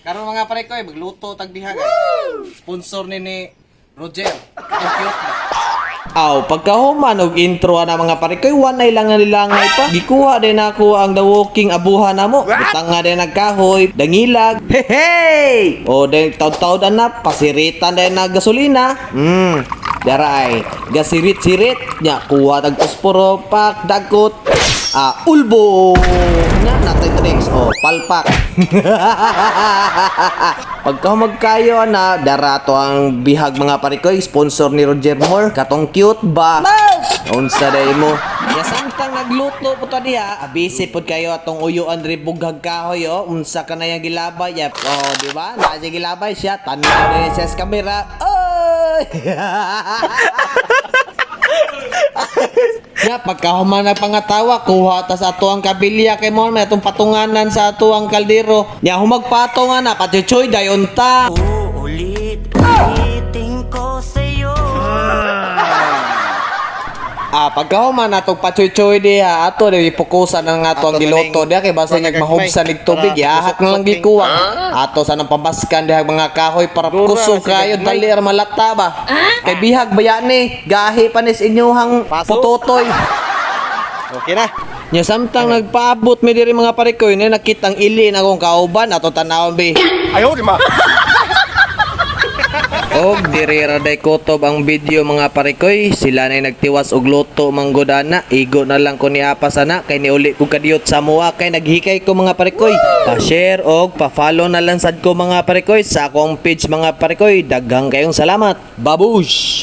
Karon mga pare ko, magluto tag diha guys. Sponsor ni Roger. Ang cute na. Aw, pagkahuman og intro na mga pare koy, wanay lang nilangay pa. Gikuha din ako ang The Walking abuha namo. Butang nga din nagkahoy, dangilag. Hey! O din taud-taud na pasiritan din na gasolina. Daray, gasirit-sirit nya kuha tag posporo pak dagot. Ulbo na natin drinks palpak. Pagka magkayo na darato ang bihag mga parikoy, sponsor ni Roger Moore, katong cute ba? Unsa day mo? Ya samtang nagluto po to diha, abisi pod kayo atong uyuan ri bughag kahoy unsa ka na yang gilabay ya. Di ba? Na siya gilabay siya, tanaw din siya sa kamera. Ya pagkahuman na pangatawa kuha ta sa ato ang kabilya kay mo may atong patunganan sa ato ang kaldero. Ya humagpatungan na patichoy dayon ta. Ulitin ko sa'yo. Pagkahuman na itong pachoy-choy diha ato di ipukusan ang ato ang giloto diha kay basta niyag mahubsan nig tubig yahat na lang gikuha. Ato sa nang pambaskan diha mga kahoy para kusog kayo dali ar malata ba. Kay bihag bayani gahi panis inyuhang putotoy. Okay na. Nya samtang nagpaabot mi diri mga parikoy ni nakitang ili na akong kauban ato tanawon bi. Ayaw di ma. Og diri ra day kutob ang video mga parikoy, sila nay nagtiwas og luto manggodana. Igo na lang ko ni apas ana kay niuli ko kadiyot sa mua kay naghikay ko mga parikoy. Pa-share og pa-follow na lang sad ko mga parikoy sa akong page mga parikoy. Daghang kayong salamat. Babush.